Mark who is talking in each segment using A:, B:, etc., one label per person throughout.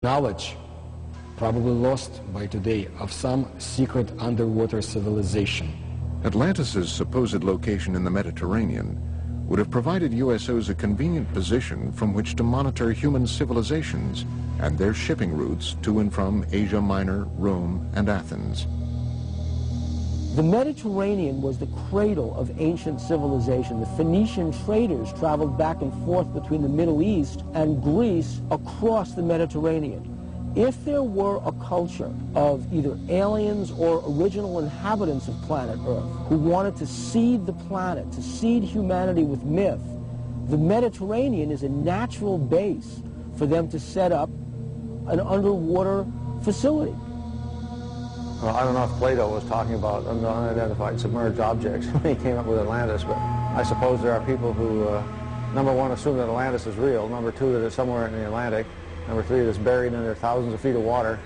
A: Knowledge, probably lost by today, of some secret underwater civilization.
B: Atlantis' supposed location in the Mediterranean would have provided USOs a convenient position from which to monitor human civilizations and their shipping routes to and from Asia Minor, Rome, and Athens.
C: The Mediterranean was the cradle of ancient civilization. The Phoenician traders traveled back and forth between the Middle East and Greece across the Mediterranean. If there were a culture of either aliens or original inhabitants of planet Earth who wanted to seed the planet, to seed humanity with myth, the Mediterranean is a natural base for them to set up an underwater facility.
D: Well, I don't know if Plato was talking about unidentified submerged objects when he came up with Atlantis, but I suppose there are people who, number one, assume that Atlantis is real, number two, that it's somewhere in the Atlantic, number three, that it's buried under thousands of feet of water.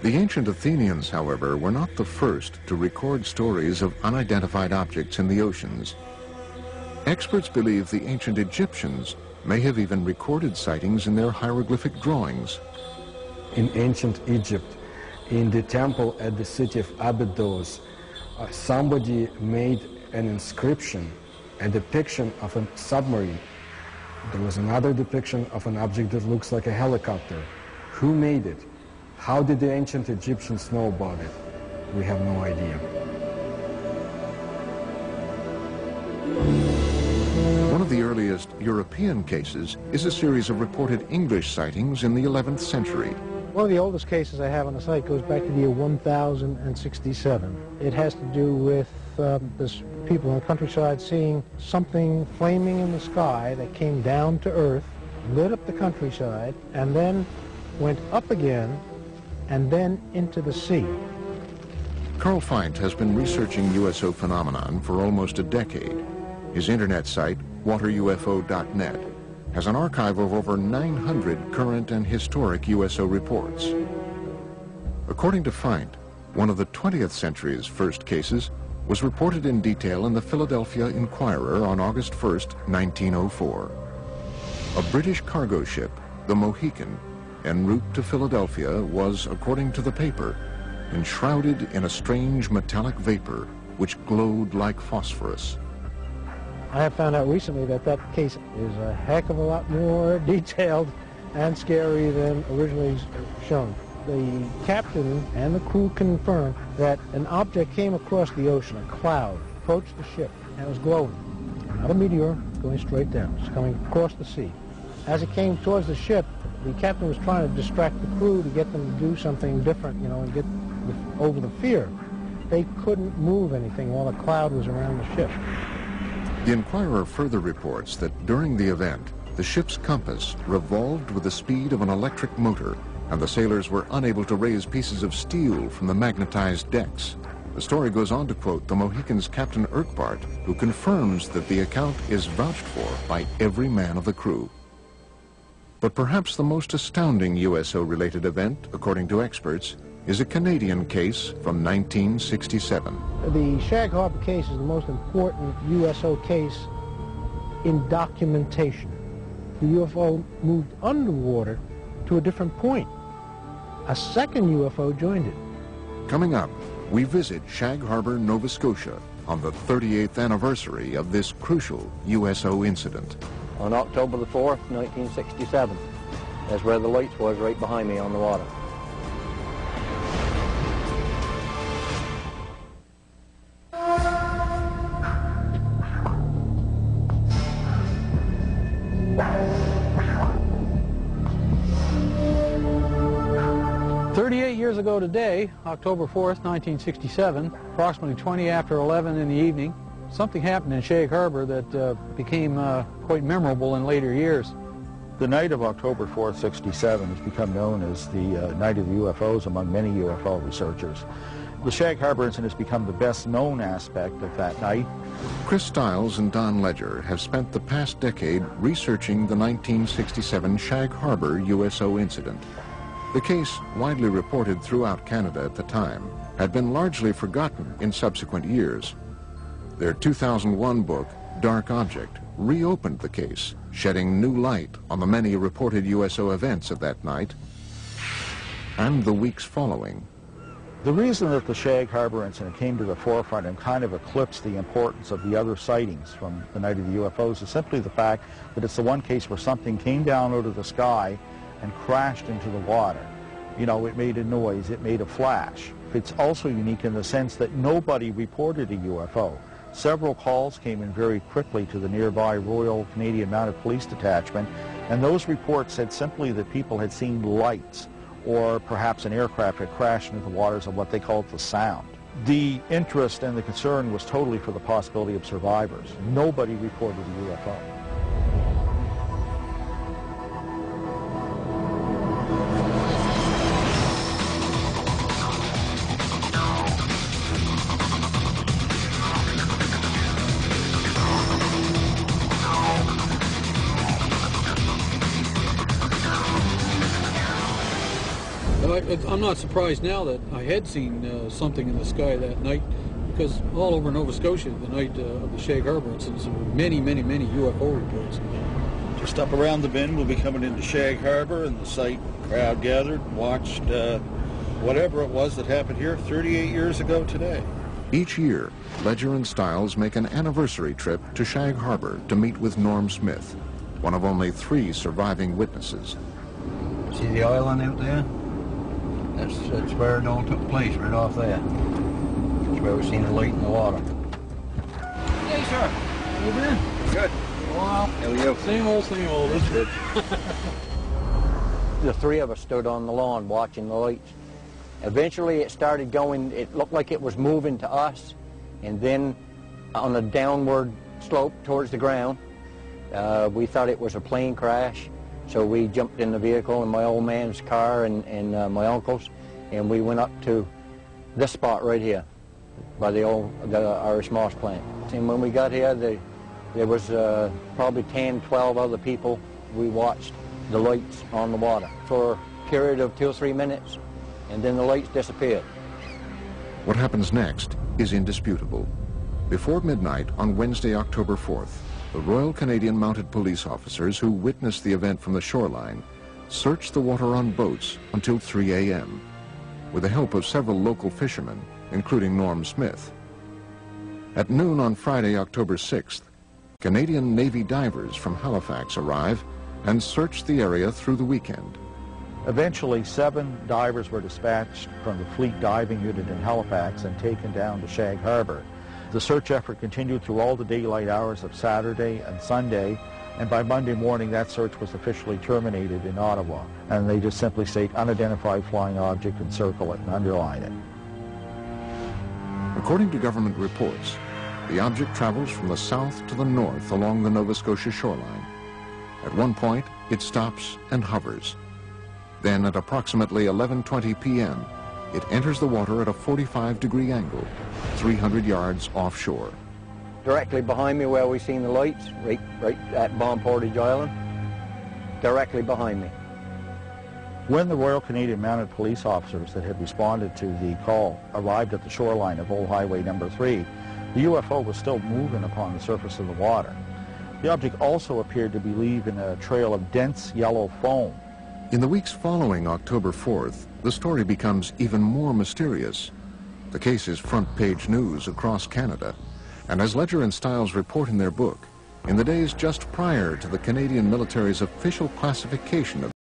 B: The ancient Athenians, however, were not the first to record stories of unidentified objects in the oceans. Experts believe the ancient Egyptians may have even recorded sightings in their hieroglyphic drawings.
A: In ancient Egypt, in the temple at the city of Abydos, somebody made an inscription, a depiction of a submarine. There was another depiction of an object that looks like a helicopter. Who made it? How did the ancient Egyptians know about it? We have no idea.
B: One of the earliest European cases is a series of reported English sightings in the 11th century.
E: One of the oldest cases I have on the site goes back to the year 1067. It has to do with people in the countryside seeing something flaming in the sky that came down to earth, lit up the countryside, and then went up again, and then into the sea.
B: Carl Feindt has been researching USO phenomenon for almost a decade. His internet site, waterufo.net, has an archive of over 900 current and historic USO reports. According to Feindt, one of the 20th century's first cases was reported in detail in the Philadelphia Inquirer on August 1st, 1904. A British cargo ship, the Mohican, en route to Philadelphia was, according to the paper, enshrouded in a strange metallic vapor which glowed like phosphorus.
E: I have found out recently that that case is a heck of a lot more detailed and scary than originally shown. The captain and the crew confirmed that an object came across the ocean, a cloud, approached the ship, and it was glowing. Not a meteor, going straight down. It's coming across the sea. As it came towards the ship, the captain was trying to distract the crew to get them to do something different, and get over the fear. They couldn't move anything while the cloud was around the ship.
B: The Inquirer further reports that during the event, the ship's compass revolved with the speed of an electric motor, and the sailors were unable to raise pieces of steel from the magnetized decks. The story goes on to quote the Mohican's Captain Urquhart, who confirms that the account is vouched for by every man of the crew. But perhaps the most astounding USO-related event, according to experts, is a Canadian case from 1967.
E: The Shag Harbor case is the most important USO case in documentation. The UFO moved underwater to a different point. A second UFO joined it.
B: Coming up, we visit Shag Harbor, Nova Scotia on the 38th anniversary of this crucial USO incident.
D: On October the 4th, 1967, that's where the lights was, right behind me on the water.
F: Years ago today, October 4th, 1967, approximately 20 after 11 in the evening, something happened in Shag Harbor that became quite memorable in later years.
G: The night of October 4th, 67 has become known as the Night of the UFOs among many UFO researchers. The Shag Harbor incident has become the best known aspect of that night.
B: Chris Stiles and Don Ledger have spent the past decade researching the 1967 Shag Harbor USO incident. The case, widely reported throughout Canada at the time, had been largely forgotten in subsequent years. Their 2001 book, Dark Object, reopened the case, shedding new light on the many reported USO events of that night and the weeks following.
G: The reason that the Shag Harbor incident came to the forefront and kind of eclipsed the importance of the other sightings from the night of the UFOs is simply the fact that it's the one case where something came down out of the sky and crashed into the water. You know, it made a noise, it made a flash. It's also unique in the sense that nobody reported a UFO. Several calls came in very quickly to the nearby Royal Canadian Mounted Police Detachment, and those reports said simply that people had seen lights, or perhaps an aircraft had crashed into the waters of what they called the Sound. The interest and the concern was totally for the possibility of survivors. Nobody reported a UFO.
F: I'm not surprised now that I had seen something in the sky that night, because all over Nova Scotia, the night of the Shag Harbor incidents, there were many UFO reports.
H: Just up around the bend, we'll be coming into Shag Harbor, and the site crowd gathered and watched whatever it was that happened here 38 years ago today.
B: Each year, Ledger and Stiles make an anniversary trip to Shag Harbor to meet with Norm Smith, one of only 3 surviving witnesses.
I: See the island out there? That's where it all took place, right off there. That's where we seen the light in the water.
F: Hey, sir. How you been?
I: Good.
F: Wow.
I: How are you?
F: Same old, That's good.
C: The 3 of us stood on the lawn watching the lights. Eventually it started going, it looked like it was moving to us, and then on a downward slope towards the ground. We thought it was a plane crash. So we jumped in the vehicle in my old man's car and my uncle's, and we went up to this spot right here by the Irish Moss plant. And when we got here, there was probably 10, 12 other people. We watched the lights on the water for a period of 2 or 3 minutes, and then the lights disappeared.
B: What happens next is indisputable. Before midnight on Wednesday, October 4th, the Royal Canadian Mounted Police officers who witnessed the event from the shoreline searched the water on boats until 3 a.m. with the help of several local fishermen, including Norm Smith. At noon on Friday, October 6th, Canadian Navy divers from Halifax arrive and search the area through the weekend.
G: Eventually, 7 divers were dispatched from the Fleet Diving Unit in Halifax and taken down to Shag Harbor. The search effort continued through all the daylight hours of Saturday and Sunday, and by Monday morning that search was officially terminated in Ottawa. And they just simply state unidentified flying object and circle it and underline it.
B: According to government reports, the object travels from the south to the north along the Nova Scotia shoreline. At one point, it stops and hovers. Then at approximately 11:20 p.m., it enters the water at a 45-degree angle, 300 yards offshore.
C: Directly behind me where we seen the lights, right at Bomb Portage Island, directly behind me.
G: When the Royal Canadian Mounted Police officers that had responded to the call arrived at the shoreline of Old Highway number 3, the UFO was still moving upon the surface of the water. The object also appeared to be leaving a trail of dense yellow foam.
B: In the weeks following October 4th, the story becomes even more mysterious. The case is front-page news across Canada, and as Ledger and Stiles report in their book, in the days just prior to the Canadian military's official classification of